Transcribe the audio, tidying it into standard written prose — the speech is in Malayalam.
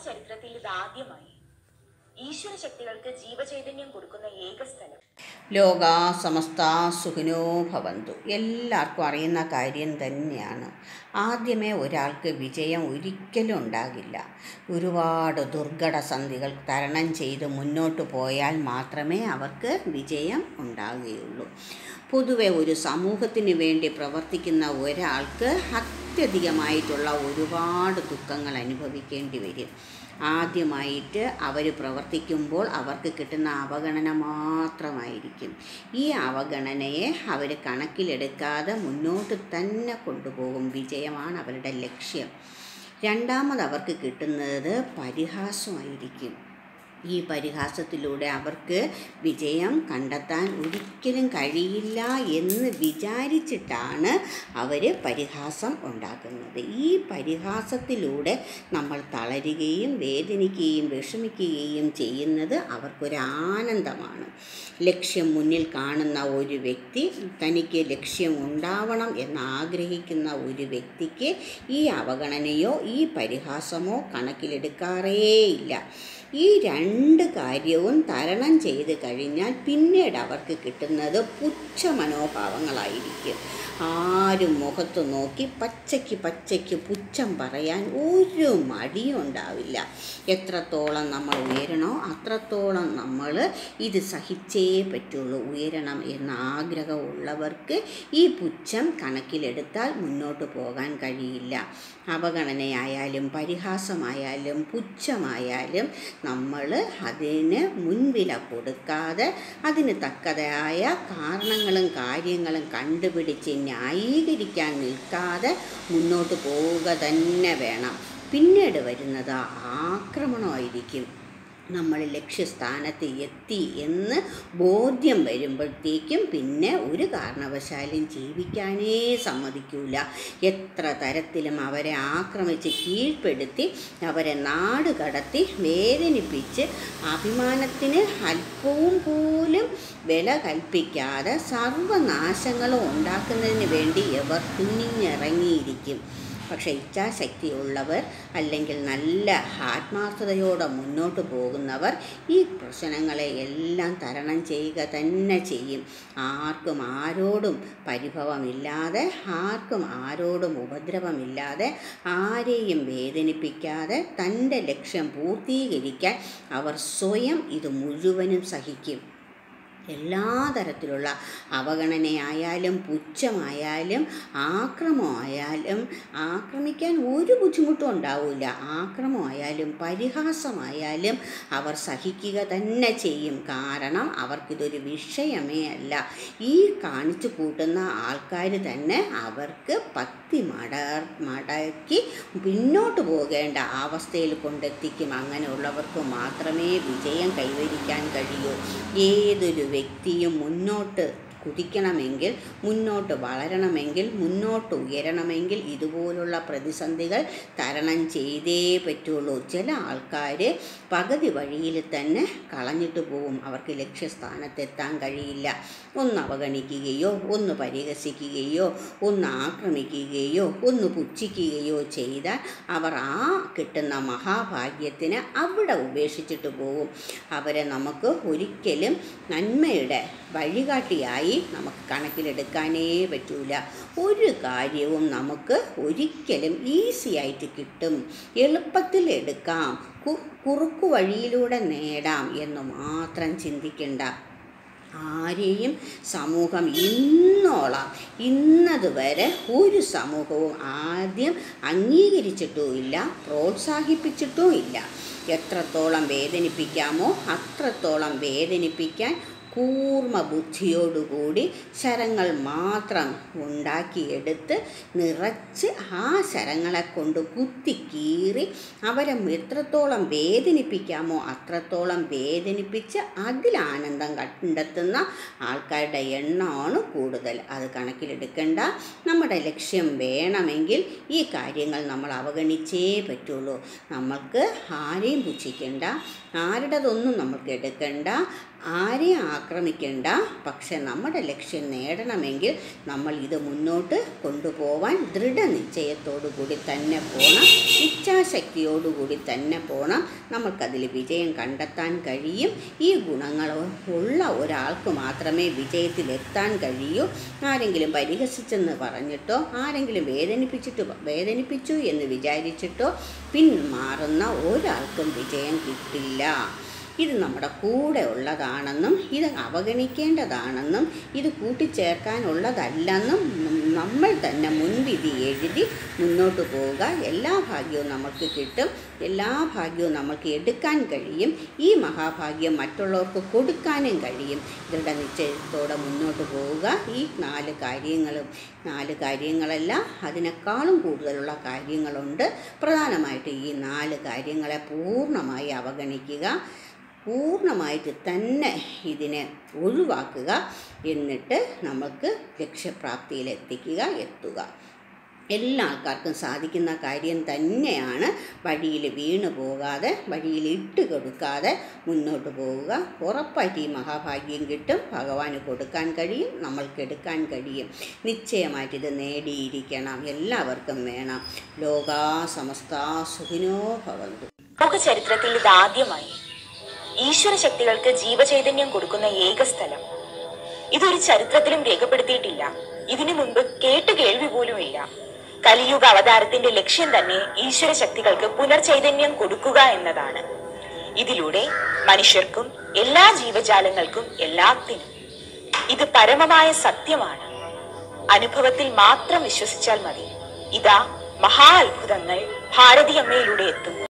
ചരിത്രത്തിൽ ഇതാദ്യമായി ഈശ്വര ശക്തികൾക്ക് ജീവചൈതന്യം കൊടുക്കുന്ന ഏക സ്ഥലം. ലോകാ സമസ്ത സുഖിനോ ഭവന്തു. എല്ലാവർക്കും അറിയുന്ന കാര്യം തന്നെയാണ്. ആദ്യമേ ഒരാൾക്ക് വിജയം ഒരിക്കലും ഉണ്ടാകില്ല. ഒരുപാട് ദുർഘട സന്ധികൾ തരണം ചെയ്ത് മുന്നോട്ട് പോയാൽ മാത്രമേ അവർക്ക് വിജയം ഉണ്ടാകുകയുള്ളൂ. പൊതുവെ ഒരു സമൂഹത്തിന് വേണ്ടി പ്രവർത്തിക്കുന്ന ഒരാൾക്ക് അത്യധികമായിട്ടുള്ള ഒരുപാട് ദുഃഖങ്ങൾ അനുഭവിക്കേണ്ടി വരും. ആദ്യമായിട്ട് അവർ പ്രവർത്തിക്കുമ്പോൾ അവർക്ക് കിട്ടുന്ന അവഗണന മാത്രമായിരിക്കും. ഈ അവഗണനയെ അവർ കണക്കിലെടുക്കാതെ മുന്നോട്ട് തന്നെ കൊണ്ടുപോകും. വിജയമാണ് അവരുടെ ലക്ഷ്യം. രണ്ടാമത് അവർക്ക് കിട്ടുന്നത് പരിഹാസമായിരിക്കും. ഈ പരിഹാസത്തിലൂടെ അവർക്ക് വിജയം കണ്ടെത്താൻ ഒരിക്കലും കഴിയില്ല എന്ന് വിചാരിച്ചിട്ടാണ് അവർ പരിഹാസം ഉണ്ടാക്കുന്നത്. ഈ പരിഹാസത്തിലൂടെ നമ്മൾ തളരുകയും വേദനിക്കുകയും വിഷമിക്കുകയും ചെയ്യുന്നത് അവർക്കൊരാനന്ദമാണ്. ലക്ഷ്യം മുന്നിൽ കാണുന്ന ഒരു വ്യക്തി, തനിക്ക് ലക്ഷ്യം ഉണ്ടാവണം എന്നാഗ്രഹിക്കുന്ന ഒരു വ്യക്തിക്ക് ഈ അവഗണനയോ ഈ പരിഹാസമോ കണക്കിലെടുക്കാറേയില്ല. ഈ രണ്ട് കാര്യവും തരണം ചെയ്ത് കഴിഞ്ഞാൽ പിന്നീട് അവർക്ക് കിട്ടുന്നത് പുച്ഛ മനോഭാവങ്ങളായിരിക്കും. ആരും മുഖത്ത് നോക്കി പച്ചയ്ക്ക് പുച്ഛം പറയാൻ ഒരു മടിയും ഉണ്ടാവില്ല. എത്രത്തോളം നമ്മൾ ഉയരണോ അത്രത്തോളം നമ്മൾ ഇത് സഹിച്ചേ പറ്റുള്ളൂ. ഉയരണം എന്ന ആഗ്രഹമുള്ളവർക്ക് ഈ പുച്ഛം കണക്കിലെടുത്താൽ മുന്നോട്ട് പോകാൻ കഴിയില്ല. അവഗണനയായാലും പരിഹാസമായാലും പുച്ഛമായാലും നമ്മൾ അതിന് മുൻവില കൊടുക്കാതെ അതിന് തക്കതായ കാരണങ്ങളും കാര്യങ്ങളും കണ്ടുപിടിച്ച് ന്യായീകരിക്കാൻ നിൽക്കാതെ മുന്നോട്ട് പോവുക തന്നെ വേണം. പിന്നീട് വരുന്നത് ആക്രമണമായിരിക്കും. നമ്മൾ ലക്ഷ്യസ്ഥാനത്ത് എത്തി എന്ന് ബോധ്യം വരുമ്പോഴത്തേക്കും പിന്നെ ഒരു കാരണവശാലും ജീവിക്കാനേ സമ്മതിക്കില്ല. എത്ര തരത്തിലും അവരെ ആക്രമിച്ച് കീഴ്പ്പെടുത്തി അവരെ നാട് കടത്തി വേദനിപ്പിച്ച് അഭിമാനത്തിന് അല്പവും പോലും വില കൽപ്പിക്കാതെ സർവനാശങ്ങളും ഉണ്ടാക്കുന്നതിന് വേണ്ടി ഇവർ തുനിഞ്ഞിറങ്ങിയിരിക്കും. പക്ഷേ ഇച്ഛാശക്തിയുള്ളവർ അല്ലെങ്കിൽ നല്ല ആത്മാർത്ഥതയോടെ മുന്നോട്ട് പോകുന്നവർ ഈ പ്രശ്നങ്ങളെ എല്ലാം തരണം ചെയ്യുക തന്നെ ചെയ്യും. ആർക്കും ആരോടും പരിഭവമില്ലാതെ, ആർക്കും ആരോടും ഉപദ്രവമില്ലാതെ, ആരെയും വേദനിപ്പിക്കാതെ തൻ്റെ ലക്ഷ്യം പൂർത്തീകരിക്കാൻ അവർ സ്വയം ഇത് മുഴുവനും സഹിക്കും. എല്ലാ തരത്തിലുള്ള അവഗണനയായാലും പുച്ഛമായാലും ആക്രമമായാലും ആക്രമിക്കാൻ ഒരു ബുദ്ധിമുട്ടും ഉണ്ടാവില്ല. ആക്രമമായാലും പരിഹാസമായാലും അവർ സഹിക്കുക തന്നെ ചെയ്യും. കാരണം അവർക്കിതൊരു വിഷയമേ അല്ല. ഈ കാണിച്ചു കൂട്ടുന്ന ആൾക്കാർ തന്നെ അവർക്ക് പത്തി മടക്കി പിന്നോട്ട് പോകേണ്ട അവസ്ഥയിൽ കൊണ്ടെത്തിക്കും. അങ്ങനെയുള്ളവർക്ക് മാത്രമേ വിജയം കൈവരിക്കാൻ കഴിയൂ. ഏതൊരു വ്യക്തിയും മുന്നോട്ട് കുതിക്കണമെങ്കിൽ, മുന്നോട്ട് വളരണമെങ്കിൽ, മുന്നോട്ട് ഉയരണമെങ്കിൽ ഇതുപോലുള്ള പ്രതിസന്ധികൾ തരണം ചെയ്തേ പറ്റുള്ളൂ. ചില ആൾക്കാർ പകുതി വഴിയിൽ തന്നെ കളഞ്ഞിട്ട് പോകും. അവർക്ക് ലക്ഷ്യസ്ഥാനത്തെത്താൻ കഴിയില്ല. ഒന്ന് അവഗണിക്കുകയോ ഒന്ന് പരിഹസിക്കുകയോ ഒന്ന് ആക്രമിക്കുകയോ ഒന്ന് പുച്ഛിക്കുകയോ ചെയ്താൽ അവർ ആ കിട്ടുന്ന മഹാഭാഗ്യത്തിന് അവിടെ ഉപേക്ഷിച്ചിട്ട് പോകും. അവരെ നമുക്ക് ഒരിക്കലും നന്മയുടെ വഴികാട്ടിയായി നമുക്ക് കണക്കിലെടുക്കാനേ പറ്റൂല. ഒരു കാര്യവും നമുക്ക് ഒരിക്കലും ഈസി ആയിട്ട് കിട്ടും, എളുപ്പത്തിൽ എടുക്കാം, കുറുക്കു വഴിയിലൂടെ നേടാം എന്ന് മാത്രം ചിന്തിക്കണ്ട. ആരെയും സമൂഹം ഇന്നതുവരെ ഒരു സമൂഹവും ആദ്യം അംഗീകരിച്ചിട്ടുമില്ല, പ്രോത്സാഹിപ്പിച്ചിട്ടുമില്ല. എത്രത്തോളം വേദനിപ്പിക്കാമോ അത്രത്തോളം വേദനിപ്പിക്കാൻ കൂർമ്മ ബുദ്ധിയോടുകൂടി ശരങ്ങൾ മാത്രം ഉണ്ടാക്കിയെടുത്ത് നിറച്ച് ആ ശരങ്ങളെ കൊണ്ട് കുത്തിക്കീറി അവരെ എത്രത്തോളം വേദനിപ്പിക്കാമോ അത്രത്തോളം വേദനിപ്പിച്ച് അതിലാനന്ദം കണ്ടെത്തുന്ന ആൾക്കാരുടെ എണ്ണമാണ് കൂടുതൽ. അത് കണക്കിലെടുക്കേണ്ട. നമ്മുടെ ലക്ഷ്യം വേണമെങ്കിൽ ഈ കാര്യങ്ങൾ നമ്മൾ അവഗണിച്ചേ പറ്റുള്ളൂ. നമ്മൾക്ക് ആരെയും പുച്ഛിക്കേണ്ട, ആരുടേതൊന്നും നമ്മൾക്ക് എടുക്കണ്ട, ആരെയും ആക്രമിക്കേണ്ട. പക്ഷെ നമ്മുടെ ലക്ഷ്യം നേടണമെങ്കിൽ നമ്മൾ ഇത് മുന്നോട്ട് കൊണ്ടുപോവാൻ ദൃഢനിശ്ചയത്തോടുകൂടി തന്നെ പോകണം, ഇച്ഛാശക്തിയോടുകൂടി തന്നെ പോകണം. നമുക്കതിൽ വിജയം കണ്ടെത്താൻ കഴിയും. ഈ ഗുണങ്ങൾ ഉള്ള ഒരാൾക്ക് മാത്രമേ വിജയത്തിലെത്താൻ കഴിയൂ. ആരെങ്കിലും പരിഹസിച്ചെന്ന് പറഞ്ഞിട്ടോ ആരെങ്കിലും വേദനിപ്പിച്ചു എന്ന് വിചാരിച്ചിട്ടോ പിന്മാറുന്ന ഒരാൾക്കും വിജയം കിട്ടില്ല. ഇത് നമ്മുടെ കൂടെ ഉള്ളതാണെന്നും ഇത് അവഗണിക്കേണ്ടതാണെന്നും ഇത് കൂട്ടിച്ചേർക്കാനുള്ളതല്ലെന്നും നമ്മൾ തന്നെ മുൻവിധി എഴുതി മുന്നോട്ട് പോവുക. എല്ലാ ഭാഗ്യവും നമുക്ക് കിട്ടും, എല്ലാ ഭാഗ്യവും നമുക്ക് എടുക്കാൻ കഴിയും. ഈ മഹാഭാഗ്യം മറ്റുള്ളവർക്ക് കൊടുക്കാനും കഴിയും. ദൃഢനിശ്ചയത്തോടെ മുന്നോട്ട് പോവുക. ഈ 4 കാര്യങ്ങളല്ല, അതിനേക്കാളും കൂടുതലുള്ള കാര്യങ്ങളുണ്ട്. പ്രധാനമായിട്ട് ഈ 4 കാര്യങ്ങളെ പൂർണ്ണമായി അവഗണിക്കുക, പൂർണ്ണമായിട്ട് തന്നെ ഇതിനെ ഒഴിവാക്കുക. എന്നിട്ട് നമുക്ക് ലക്ഷ്യപ്രാപ്തിയിലെത്തുക. എല്ലാ ആൾക്കാർക്കും സാധിക്കുന്ന കാര്യം തന്നെയാണ്. വഴിയിൽ വീണു പോകാതെ, വഴിയിൽ ഇട്ട് കൊടുക്കാതെ മുന്നോട്ട് പോവുക. ഉറപ്പായിട്ട് ഈ മഹാഭാഗ്യം കിട്ടും. ഭഗവാന് കൊടുക്കാൻ കഴിയും, നമ്മൾക്ക് എടുക്കാൻ കഴിയും. നിശ്ചയമായിട്ട് ഇത് നേടിയിരിക്കണം. എല്ലാവർക്കും വേണം. ലോകാ സമസ്താ സുഖിനോ ഭവന്തു. ലോക ചരിത്രത്തിൽ ഇതാദ്യമായി ഈശ്വര ശക്തികൾക്ക് ജീവചൈതന്യം കൊടുക്കുന്ന ഏക സ്ഥലം. ഇതൊരു ചരിത്രത്തിലും രേഖപ്പെടുത്തിയിട്ടില്ല. ഇതിനു മുൻപ് കേൾവി പോലുമില്ല. കലിയുഗ അവതാരത്തിന്റെ ലക്ഷ്യം തന്നെ ഈശ്വര ശക്തികൾക്ക് പുനർചൈതന്യം കൊടുക്കുക എന്നതാണ്. ഇതിലൂടെ മനുഷ്യർക്കും എല്ലാ ജീവജാലങ്ങൾക്കും എല്ലാത്തിനും ഇത് പരമമായ സത്യമാണ്. അനുഭവത്തിൽ മാത്രം വിശ്വസിച്ചാൽ മതി. ഇതാ മഹാ അത്ഭുതങ്ങൾ ഭാരതീയമ്മയിലൂടെ എത്തുന്നു.